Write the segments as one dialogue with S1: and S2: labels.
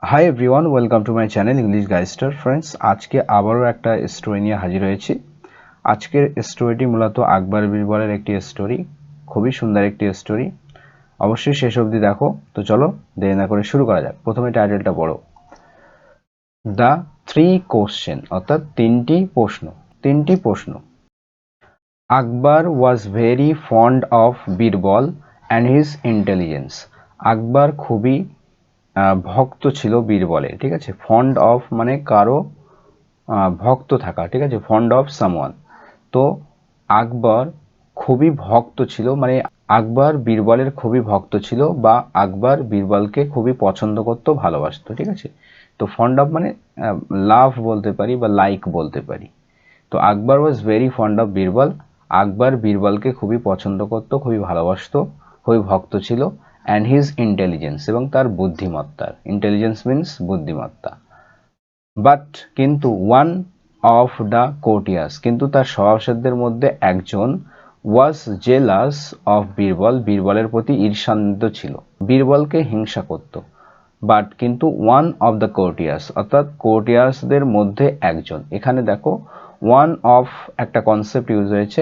S1: High everyone, welcome to my channel English গাইস্টার। Friends, আজকে আবারও একটা স্টোরি নিয়ে হাজির হয়েছি। আজকের স্টোরিটি মূলত আকবর বীরবলের একটি স্টোরি, খুবই সুন্দর একটি স্টোরি। অবশ্যই শেষ অবধি দেখো। তো চলো দেরি না করে শুরু করা যাক। প্রথমে টাইটেলটা পড়ো, দ্য থ্রি কোশ্চেন, অর্থাৎ তিনটি প্রশ্ন। Akbar was very fond of Birbal and his intelligence. Akbar খুবই ভক্ত ছিল বীরবলের। ঠিক আছে, ফন্ড অফ মানে কারো ভক্ত থাকা। ঠিক আছে, ফন্ড অফ সামওয়ান। তো আকবর খুবই ভক্ত ছিল, মানে আকবর বীরবলের খুবই ভক্ত ছিল, বা আকবর বীরবলকে খুবই পছন্দ করতো, ভালোবাসতো। ঠিক আছে, তো ফন্ড অফ মানে লাভ বলতে পারি বা লাইক বলতে পারি। তো Akbar was very fond of Birbal. Akbar বীরবলকে খুবই পছন্দ করত, খুবই ভালোবাসতো, খুবই ভক্ত ছিল। অ্যান্ড হিজ ইন্টেলিজেন্স, এবং তার বুদ্ধিমত্তার। ইন্টেলিজেন্স মিন্স বুদ্ধিমত্তা। বাট কিন্তু ওয়ান অফ দ্য কোর্টিয়ার্স, কিন্তু তার সভাসদদের মধ্যে একজন ওয়াজ জেলাস অফ বীরবল, বীরবলের প্রতি ঈর্ষান্বিত ছিল, বীরবলকে হিংসা করত। বাট কিন্তু ওয়ান অফ দ্য কোর্টিয়ার্স, অর্থাৎ কোর্টিয়ার্সদের মধ্যে একজন। এখানে দেখো ওয়ান অফ একটা কনসেপ্ট ইউজ হয়েছে।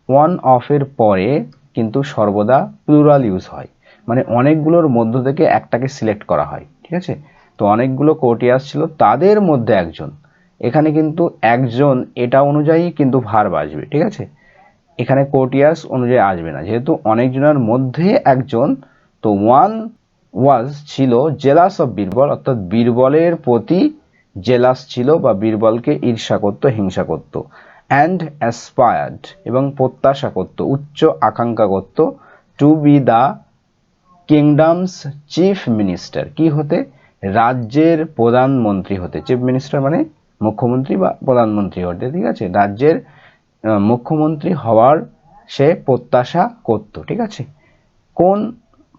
S1: ওয়ান অফ এর পরে কিন্তু সর্বদা প্লুরাল ইউজ হয়, মানে অনেকগুলোর মধ্য থেকে একটাকে সিলেক্ট করা হয়। ঠিক আছে, তো অনেকগুলো কোর্টিয়ার্স ছিল, তাদের মধ্যে একজন। এখানে কিন্তু একজন এটা অনুযায়ী কিন্তু ভার্ব আসবে। ঠিক আছে, এখানে কোর্টিয়ার্স অনুযায়ী আসবে না, যেহেতু অনেকজনের মধ্যে একজন। তো ওয়ান ওয়াজ ছিল জেলাস অফ বীরবল, অর্থাৎ বীরবলের প্রতি জেলাস ছিল, বা বীরবলকে ঈর্ষা করত, হিংসা করত। অ্যান্ড অ্যাসপায়ার্ড, এবং প্রত্যাশা করত, উচ্চ আকাঙ্ক্ষা করত, to be the kingdom's chief minister, কি হতে? রাজ্যের প্রধানমন্ত্রী হতে। চিফ মিনিস্টার মানে মুখ্যমন্ত্রী বা প্রধানমন্ত্রী হতে। ঠিক আছে, রাজ্যের মুখ্যমন্ত্রী হওয়ার সে প্রত্যাশা করত। ঠিক আছে, কোন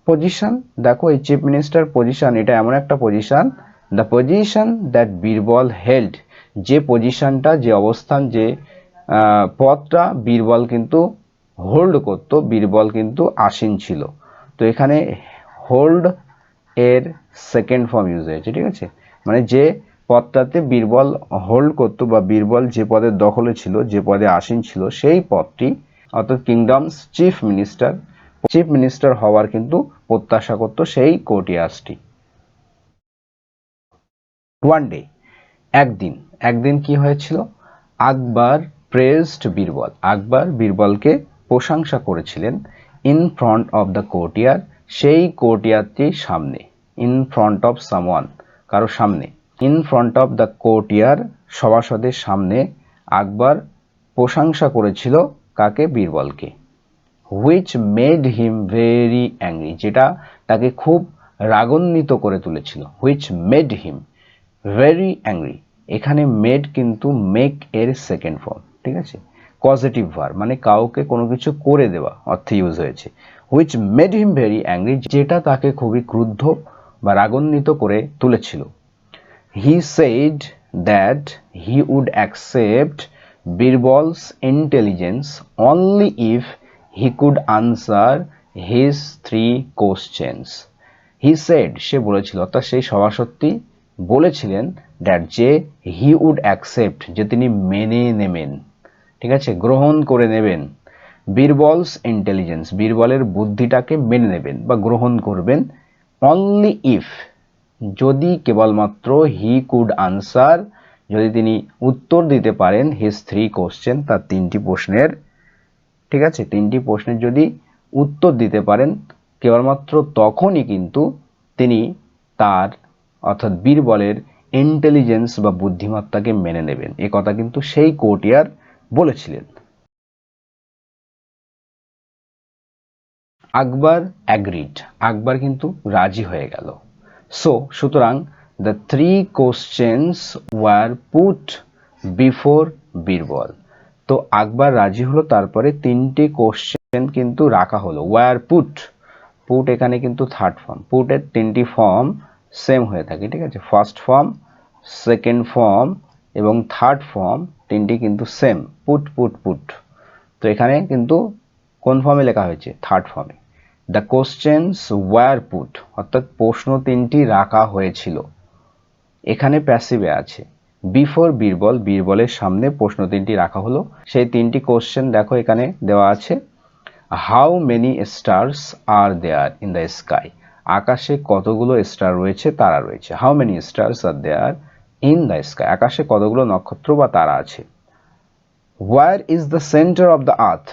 S1: পজিশন? দেখো, এই চিফ মিনিস্টার পজিশন, এটা এমন একটা position, the position that Birbal held, যে পজিশনটা, যে অবস্থান, যে পদটা বীরবল কিন্তু হোল্ড করত, বীরবল কিন্তু আসীন ছিল। তো এখানে হোল্ড এর সেকেন্ড ফর্ম ইউজ হয়েছে। ঠিক আছে, মানে যে পদটাতে বীরবল হোল্ড করতো, বা বীরবল যে পদের দখলে ছিল, যে পদে আসীন ছিল, সেই পদটি, অর্থাৎ kingdoms chief minister, chief minister হওয়ার কিন্তু প্রত্যাশা করত সেই কোর্টিয়ার্সটি। ওয়ান ডে, একদিন। একদিন কি হয়েছিল? আকবর প্রেজড বীরবল, আকবর বীরবলকে প্রশংসা করেছিলেন। In front of the courtier, সেই কোর্টিয়ারটির সামনে। ইন ফ্রন্ট অফ সামওয়ান, কারো সামনে। In front of the courtier, সভাসদের সামনে আকবর প্রশংসা করেছিল কাকে? বীরবলকে। Which made him very angry, যেটা তাকে খুব রাগান্বিত করে তুলেছিল। Which made him very angry, এখানে মেড কিন্তু মেক এর সেকেন্ড ফর্ম। ঠিক আছে, পজিটিভ ভার্ব, মানে কাউকে কোনো কিছু করে দেওয়া অর্থে ইউজ হয়েছে। Which made him very angry, যেটা তাকে খুবই ক্রুদ্ধ বা রাগান্বিত করে তুলেছিল। He said that he would accept Birbal's intelligence only if he could answer his three questions. He said, সে বলেছিল, অর্থাৎ সেই সভাসদটি বলেছিলেন, that যে he would accept, যে তিনি মেনে নেবেন। ঠিক আছে, গ্রহণ করে নেবেন। বীরবলস ইন্টেলিজেন্স, বীরবলের বুদ্ধিটাকে মেনে নেবেন বা গ্রহণ করবেন। অনলি ইফ, যদি কেবলমাত্র, হি কুড আনসার, যদি তিনি উত্তর দিতে পারেন, হিজ থ্রি কোশ্চেন, তার তিনটি প্রশ্নের। ঠিক আছে, তিনটি প্রশ্নের যদি উত্তর দিতে পারেন, কেবলমাত্র তখনই কিন্তু তিনি তার, অর্থাৎ বীরবলের ইন্টেলিজেন্স বা বুদ্ধিমত্তাকে মেনে নেবেন। এ কথা কিন্তু সেই কোর্টিয়ার বলেছিলেন। আকবর অ্যাগ্রিড, আকবর কিন্তু রাজি হয়ে গেল। সুতরাং the three questions were put before Birbal, তো আকবর রাজি হলো, তারপরে তিনটি কোশ্চেন কিন্তু রাখা হলো। ওয়ার পুট, পুট এখানে কিন্তু থার্ড ফর্ম। পুটের তিনটি ফর্ম সেম হয়ে থাকে। ঠিক আছে, ফার্স্ট ফর্ম, সেকেন্ড ফর্ম এবং থার্ড ফর্ম, তিনটি কিন্তু সেম। পুট পুট পুট, তো এখানে কিন্তু কোন ফর্মে লেখা হয়েছে? থার্ড ফর্মে। দ্য কোশ্চেন্স ওয়ার পুট, অর্থাৎ প্রশ্ন তিনটি রাখা হয়েছিল। এখানে প্যাসিভে আছে। বিফোর বীরবল, বীরবলের সামনে প্রশ্ন তিনটি রাখা হলো। সেই তিনটি কোশ্চেন দেখো এখানে দেওয়া আছে। How many stars are there in the sky? আকাশে কতগুলো স্টার রয়েছে, তারা রয়েছে। How many stars are there in the sky? আকাশে কতগুলো নক্ষত্র বা তারা আছে। Where is the centre of the earth?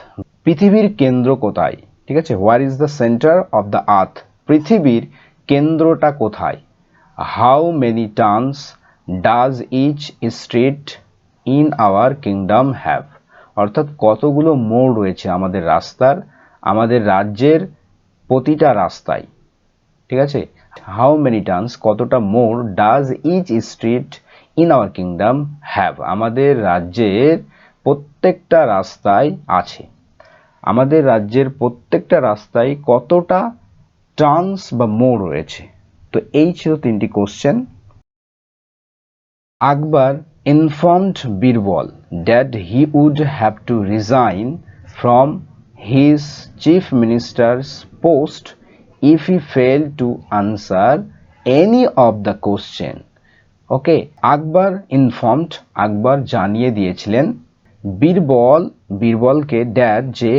S1: পৃথিবীর কেন্দ্র কোথায়? ঠিক আছে, where is the centre of the earth? পৃথিবীর কেন্দ্রটা কোথায়? How many turns does each street in our kingdom have? অর্থাৎ কতগুলো মোড় রয়েছে আমাদের রাস্তার, আমাদের রাজ্যের প্রতিটা রাস্তায়। ঠিক আছে, হাউ মেনি টার্নস, কতটা মোড়, does each street in our kingdom have, আমাদের রাজ্যের প্রত্যেকটা রাস্তায় আছে। আমাদের রাজ্যের প্রত্যেকটা রাস্তায় কতটা টার্নস বা মোড় রয়েছে। তো এই ছিল তিনটি question. Akbar informed Birbal that he would have to resign from his chief minister's post if he failed to answer any of the question. Okay, Akbar informed, Akbar জানিয়ে দিয়েছিলেন বীরবলকে দ্যাট যে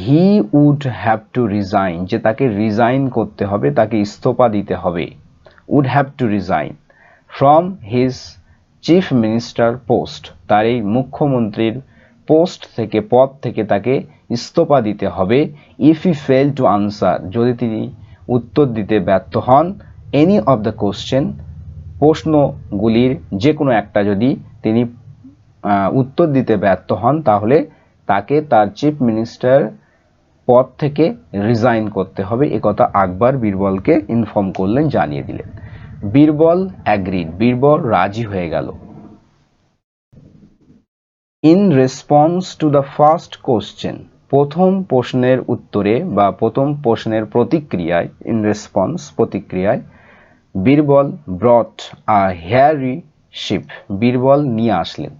S1: he would have to resign, যে তাকে রিজাইন করতে হবে, তাকে ইস্তফা দিতে হবে। Would have to resign from his chief minister post, তার এই মুখ্যমন্ত্রীর পোস্ট থেকে, পদ থেকে তাকে ইস্তফা দিতে হবে। If he fail to answer, যদি তিনি উত্তর দিতে ব্যর্থ হন, এনি অফ দ্য কোশ্চেন, প্রশ্নগুলির যে কোনো একটা যদি তিনি উত্তর দিতে ব্যর্থ হন, তাহলে তাকে তার চিফ মিনিস্টার পদ থেকে রিজাইন করতে হবে। একথা আকবর বীরবলকে ইনফর্ম করলেন, জানিয়ে দিলেন। বীরবল অ্যাগ্রিড, বীরবল রাজি হয়ে গেল। In response to the first question, প্রথম প্রশ্নের উত্তরে বা প্রথম প্রশ্নের প্রতিক্রিয়ায়, ইন রেসপন্স প্রতিক্রিয়ায়, বীরবল ব্রট আ হেয়ারি শিপ, বীরবল নিয়ে আসলেন।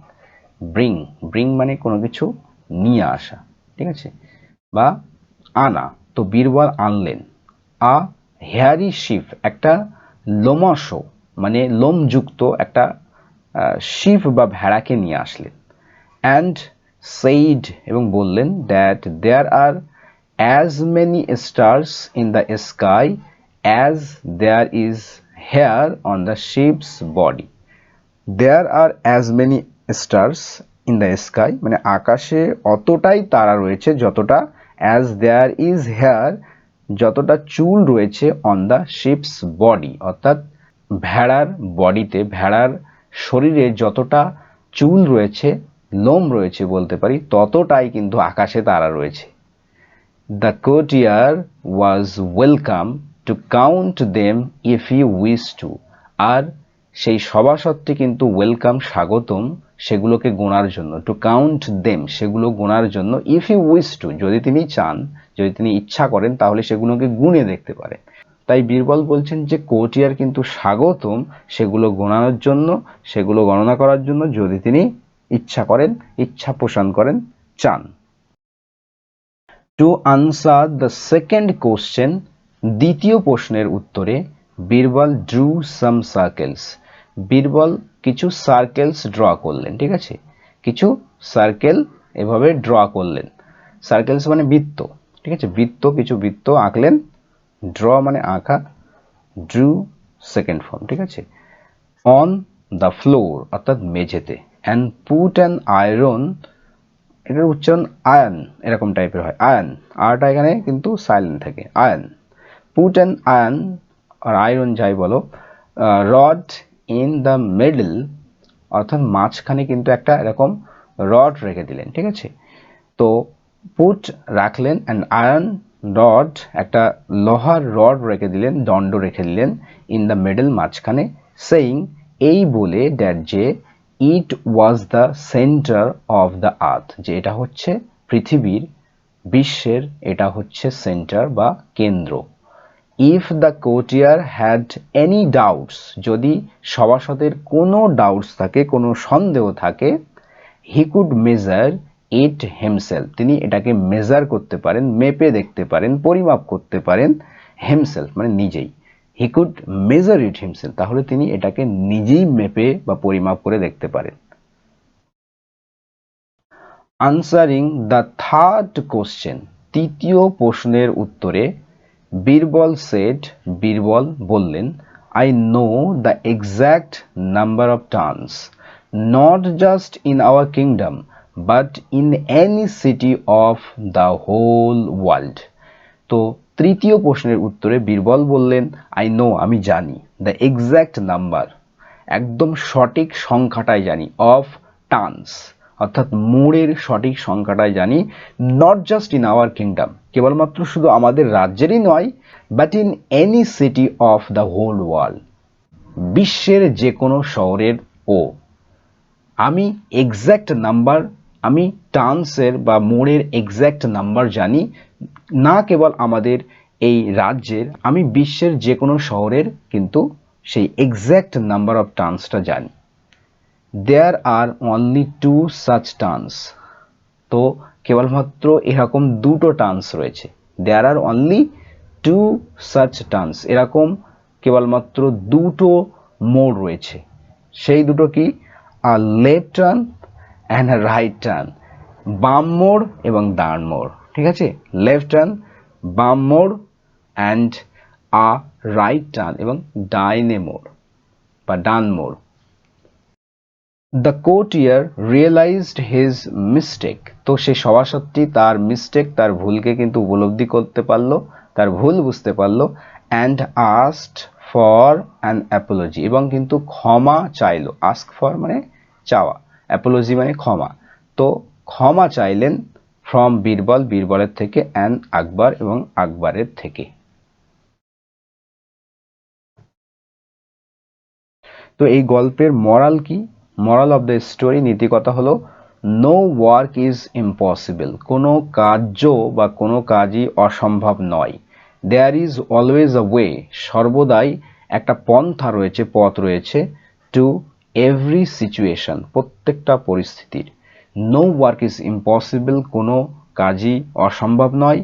S1: ব্রিং, ব্রিং মানে কোনো কিছু নিয়ে আসা, ঠিক আছে, বা আনা। তো বীরবল আনলেন আ হেয়ারি শিপ, একটা লোমশ মানে লোমযুক্ত একটা শিপ বা ভেড়াকে নিয়ে আসলেন। অ্যান্ড সেইড, এবং বললেন, that there are as many stars in the sky as there is hair on the sheep's body. There are as many stars in the sky মানে আকাশে অতটাই তারা রয়েছে যতটা, অ্যাজ দেয়ার ইজ হেয়ার, যতটা চুল রয়েছে, অন দ্য শিপস বডি, অর্থাৎ ভেড়ার বডিতে, ভেড়ার শরীরে যতটা চুল রয়েছে, লোম রয়েছে বলতে পারি, ততটাই কিন্তু আকাশে তারা রয়েছে। The courtier was welcome to count them if he wish to, আর সেই সভাসদটি কিন্তু ওয়েলকাম, স্বাগতম, সেগুলোকে গোনার জন্য, টু কাউন্ট দেম, সেগুলো গোনার জন্য, ইফ হি উইশ টু, যদি তিনি চান, যদি তিনি ইচ্ছা করেন, তাহলে সেগুলোকে গুণে দেখতে পারেন। তাই বীরবল বলছেন যে কোর্টিয়ার কিন্তু স্বাগতম সেগুলো গোনানোর জন্য, সেগুলো গণনা করার জন্য, যদি তিনি ইচ্ছা করেন, ইচ্ছা পোষণ করেন, চান। To answer the second question, দ্বিতীয় প্রশ্নের উত্তরে, Birbal drew some circles, Birbal কিছু সার্কেলস ড্র করলেন। ঠিক আছে, কিছু সার্কেল এভাবে ড্র করলেন। সার্কেলস মানে বৃত্ত, ঠিক আছে, বৃত্ত, কিছু বৃত্ত আঁকলেন। ড্র মানে আঁকা, ড্রু সেকেন্ড ফর্ম, ঠিক আছে। অন দ্য ফ্লোর অর্থাৎ মেঝেতে, অ্যান্ড পুট অ্যান আয়রন, এটার উচ্চারণ আয়ন এরকম টাইপের হয়, আয়ন, আরটা এখানে কিন্তু সাইলেন্ট থাকে, আয়ন। পুট অ্যান আয়ন আর আয়রন যাই বলো, রড ইন দ্য মিডল, অর্থাৎ মাঝখানে কিন্তু একটা এরকম রড রেখে দিলেন। ঠিক আছে, তো পুট রাখলেন, অ্যান্ড আয়রন রড, একটা লোহার রড রেখে দিলেন, দণ্ড রেখে দিলেন, ইন দ্য মিডল মাঝখানে, সেইং, এই বলে, দ্যাট যে, it was the centre of the earth, যে এটা হচ্ছে পৃথিবীর, বিশ্বের এটা হচ্ছে সেন্টার বা কেন্দ্র। If the courtier had any doubts, যদি সভাসদের কোনো ডাউটস থাকে, কোনো সন্দেহ থাকে, he could measure it himself, তিনি এটাকে মেজার করতে পারেন, মেপে দেখতে পারেন, পরিমাপ করতে পারেন, হিমসেলফ মানে নিজেই। হি কুড মেজার ইট হিমসেলফ, তাহলে তিনি এটাকে নিজেই মেপে বা পরিমাপ করে দেখতে পারেন। আনসারিং দ্য থার্ড কোশ্চেন, তৃতীয় প্রশ্নের উত্তরে বীরবল সেড, বীরবল বললেন, I know the exact number of tons, not just in our kingdom, but in any city of the whole world. তো তৃতীয় প্রশ্নের উত্তরে বীরবল বললেন, I know, আমি জানি, the exact number, একদম সঠিক সংখ্যাটাই জানি, of tons, অর্থাৎ মোড়ের সঠিক সংখ্যাটাই জানি, not just in our kingdom, কেবলমাত্র শুধু আমাদের রাজ্যেরই নয়, but in any city of the whole world, বিশ্বের যে কোনো শহরের ও। আমি এক্স্যাক্ট নাম্বার, আমি টার্নসের বা মোড়ের এক্স্যাক্ট নাম্বার জানি, না কেবল আমাদের এই রাজ্যের, আমি বিশ্বের যে কোনো শহরের কিন্তু সেই এক্স্যাক্ট নাম্বার অফ টার্নসটা জানি। দেয়ার আর অনলি 2 such টার্নস, তো কেবলমাত্র এরকম দুটো টার্নস রয়েছে। দেয়ার আর অনলি 2 such টার্নস, এরকম কেবলমাত্র দুটো মোড় রয়েছে। সেই দুটো কি? A left turn and a right turn, বাম মোড় এবং ডান মোড়। ঠিক আছে, লেফট টার্ন, বাম মোড়, অ্যান্ড আ রাইট টার্ন এবং ডাইনে মোড় বা ডান মোড়। The courtier realised his mistake, তো সে সভাসদটি তার মিস্টেক, তার ভুলকে কিন্তু উপলব্ধি করতে পারলো, তার ভুল বুঝতে পারলো, and asked for an Apology, এবং কিন্তু ক্ষমা চাইলো। আস্ক ফর মানে চাওয়া, অ্যাপোলজি মানে ক্ষমা, তো ক্ষমা চাইলেন ফ্রম বীরবল, বীরবলের থেকে, অ্যান্ড আকবর এবং আকবরের থেকে। তো এই গল্পের মরাল কি? মরাল অফ দ্য স্টোরি, নীতিকথা হলো, নো ওয়ার্ক ইজ ইম্পসিবল, কোনো কার্য বা কোনো কাজই অসম্ভব নয়। There is always a way, সর্বদাই একটা পন্থা রয়েছে, পথ রয়েছে, টু এভরি সিচুয়েশন, প্রত্যেকটা পরিস্থিতির। নো ওয়ার্ক ইজ ইম্পসিবল, কোনো কাজই অসম্ভব নয়।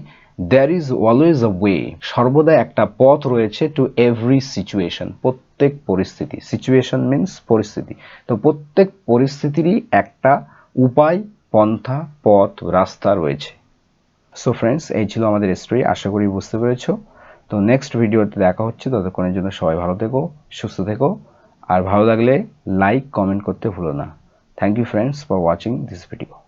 S1: There is always a way, সর্বদা একটা পথ রয়েছে, টু এভরি সিচুয়েশন, প্রত্যেক পরিস্থিতি, সিচুয়েশন মিন্স পরিস্থিতি, তো প্রত্যেক পরিস্থিতিরই একটা উপায়, পন্থা, পথ, রাস্তা রয়েছে। সো ফ্রেন্ডস, এই ছিল আমাদের স্টোরি, আশা করি বুঝতে পেরেছো। তো নেক্সট ভিডিওতে দেখা হচ্ছে, ততক্ষণের জন্য সবাই ভালো থেকো, সুস্থ থেকো, আর ভালো লাগলে লাইক কমেন্ট করতে ভুলো না। Thank you friends for watching this video.